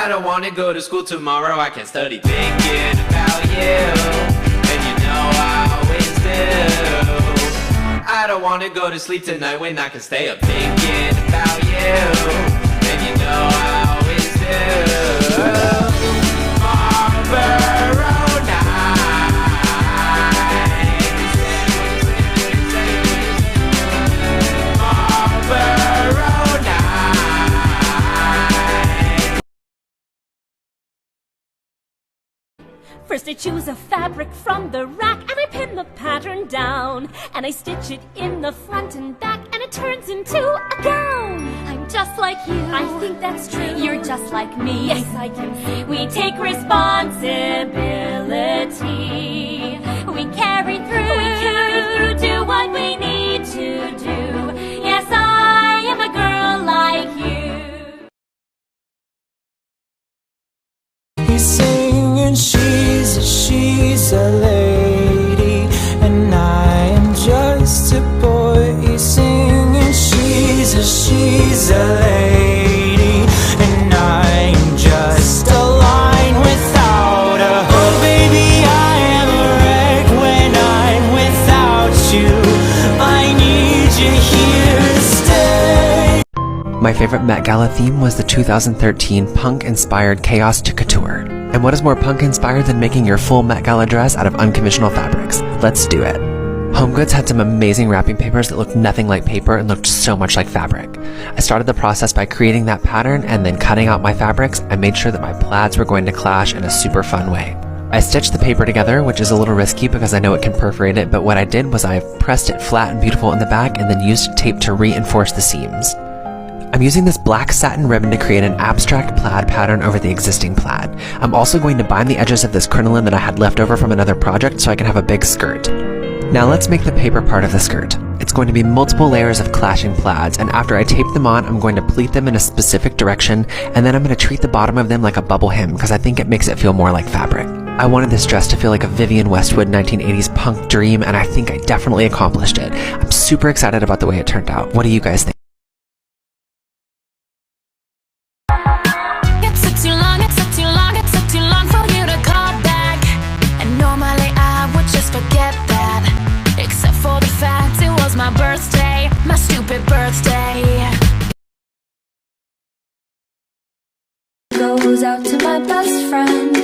I don't wanna go to school tomorrow, I can study thinking about you. And you know I always do. I don't wanna go to sleep tonight when I can stay up thinking about you. And you know I always do. Marlboro nights. Marlboro nights. First I choose a fabric from the rack and I pin the pattern down and I stitch it in the front and back and it turns into a gown. I'm just like you. I think that's true. You're just like me. Yes, I can see. We take responsibility. We carry through. Do what we need to do. Yes, I am a girl like you. He's singing, she's a lady, and I am just a boy. He's singing, she's a lady, and I am just a line without a oh baby, I am a wreck when I'm without you. I need you here to stay. My favorite Met Gala theme was the 2013 punk-inspired Chaos to Couture. And what is more punk-inspired than making your full Met Gala dress out of unconventional fabrics? Let's do it. HomeGoods had some amazing wrapping papers that looked nothing like paper and looked so much like fabric. I started the process by creating that pattern and then cutting out my fabrics. I made sure that my plaids were going to clash in a super fun way. I stitched the paper together, which is a little risky because I know it can perforate it, but what I did was I pressed it flat and beautiful in the back and then used tape to reinforce the seams. I'm using this black satin ribbon to create an abstract plaid pattern over the existing plaid. I'm also going to bind the edges of this crinoline that I had left over from another project so I can have a big skirt. Now let's make the paper part of the skirt. It's going to be multiple layers of clashing plaids, and after I tape them on, I'm going to pleat them in a specific direction, and then I'm going to treat the bottom of them like a bubble hem because I think it makes it feel more like fabric. I wanted this dress to feel like a Vivienne Westwood 1980s punk dream, and I think I definitely accomplished it. I'm super excited about the way it turned out. What do you guys think? My birthday, my stupid birthday. Goes out to my best friend,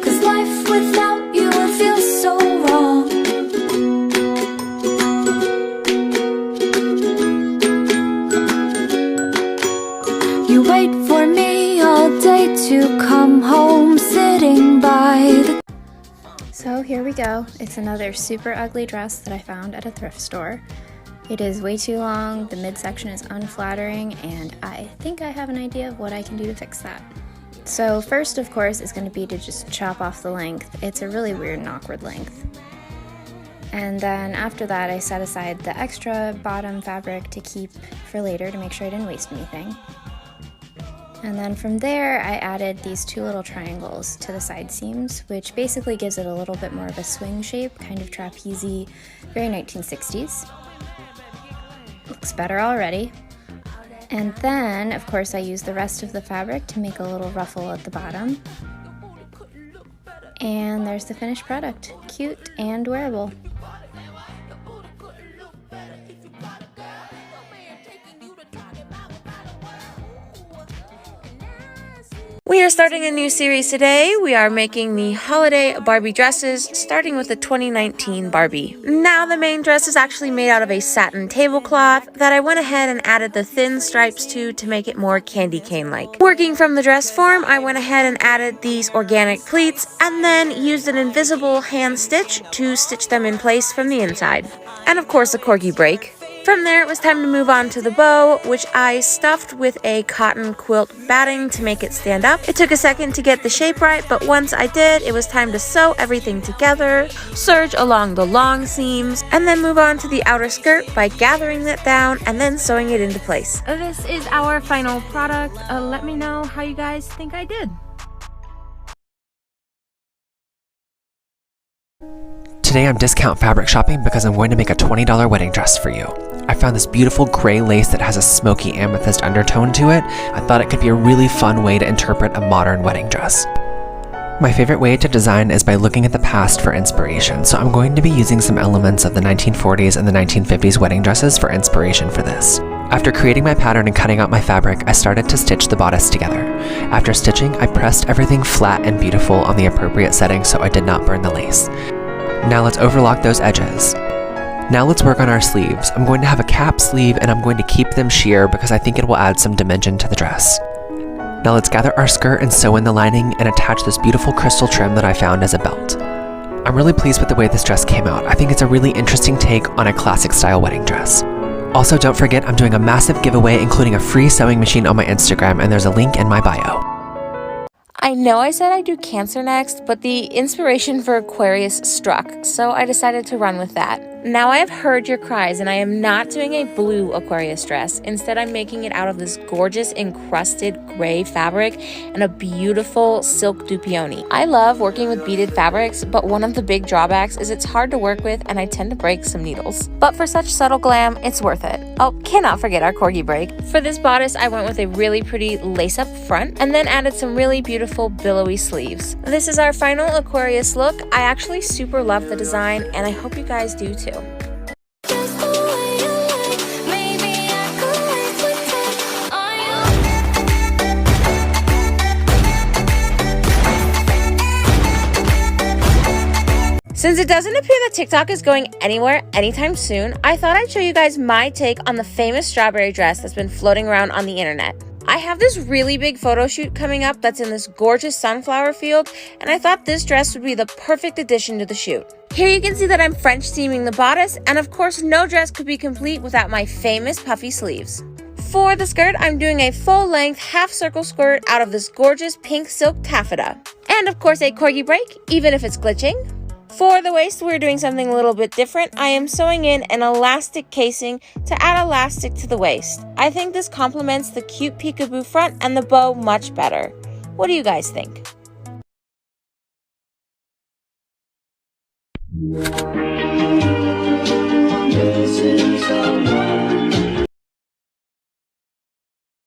'cause life without you would feel so wrong. You wait for me all day to come home, sitting by the So here we go. It's another super ugly dress that I found at a thrift store. It is way too long, the midsection is unflattering, and I think I have an idea of what I can do to fix that. So first, of course, is going to be to just chop off the length. It's a really weird and awkward length. And then after that, I set aside the extra bottom fabric to keep for later to make sure I didn't waste anything. And then from there, I added these two little triangles to the side seams, which basically gives it a little bit more of a swing shape, kind of trapeze, very 1960s. Looks better already. And then, of course, I used the rest of the fabric to make a little ruffle at the bottom. And there's the finished product. Cute and wearable. We are starting a new series today. We are making the holiday Barbie dresses, starting with the 2019 Barbie. Now the main dress is actually made out of a satin tablecloth that I went ahead and added the thin stripes to make it more candy cane-like. Working from the dress form, I went ahead and added these organic pleats and then used an invisible hand stitch to stitch them in place from the inside. And of course a corgi break. From there, it was time to move on to the bow, which I stuffed with a cotton quilt batting to make it stand up. It took a second to get the shape right, but once I did, it was time to sew everything together, serge along the long seams, and then move on to the outer skirt by gathering it down and then sewing it into place. This is our final product. Let me know how you guys think I did. Today I'm discount fabric shopping because I'm going to make a $20 wedding dress for you. I found this beautiful gray lace that has a smoky amethyst undertone to it. I thought it could be a really fun way to interpret a modern wedding dress. My favorite way to design is by looking at the past for inspiration, so I'm going to be using some elements of the 1940s and the 1950s wedding dresses for inspiration for this. After creating my pattern and cutting out my fabric, I started to stitch the bodice together. After stitching, I pressed everything flat and beautiful on the appropriate setting so I did not burn the lace. Now let's overlock those edges. Now let's work on our sleeves. I'm going to have a cap sleeve and I'm going to keep them sheer because I think it will add some dimension to the dress. Now let's gather our skirt and sew in the lining and attach this beautiful crystal trim that I found as a belt. I'm really pleased with the way this dress came out. I think it's a really interesting take on a classic style wedding dress. Also, don't forget I'm doing a massive giveaway including a free sewing machine on my Instagram, and there's a link in my bio. I know I said I'd do Cancer next, but the inspiration for Aquarius struck, so I decided to run with that. Now I have heard your cries, and I am not doing a blue Aquarius dress. Instead, I'm making it out of this gorgeous encrusted gray fabric and a beautiful silk dupioni. I love working with beaded fabrics, but one of the big drawbacks is it's hard to work with and I tend to break some needles. But for such subtle glam, it's worth it. Oh, cannot forget our corgi break. For this bodice, I went with a really pretty lace up front and then added some really beautiful billowy sleeves. This is our final Aquarius look. I actually super love the design and I hope you guys do too. Just the way you like, maybe I could wait to take on you. Since it doesn't appear that TikTok is going anywhere anytime soon, I thought I'd show you guys my take on the famous strawberry dress that's been floating around on the internet. I have this really big photo shoot coming up that's in this gorgeous sunflower field, and I thought this dress would be the perfect addition to the shoot. Here you can see that I'm French seaming the bodice, and of course no dress could be complete without my famous puffy sleeves. For the skirt, I'm doing a full-length half-circle skirt out of this gorgeous pink silk taffeta. And of course a corgi break, even if it's glitching. For the waist, we're doing something a little bit different. I am sewing in an elastic casing to add elastic to the waist. I think this complements the cute peekaboo front and the bow much better. What do you guys think?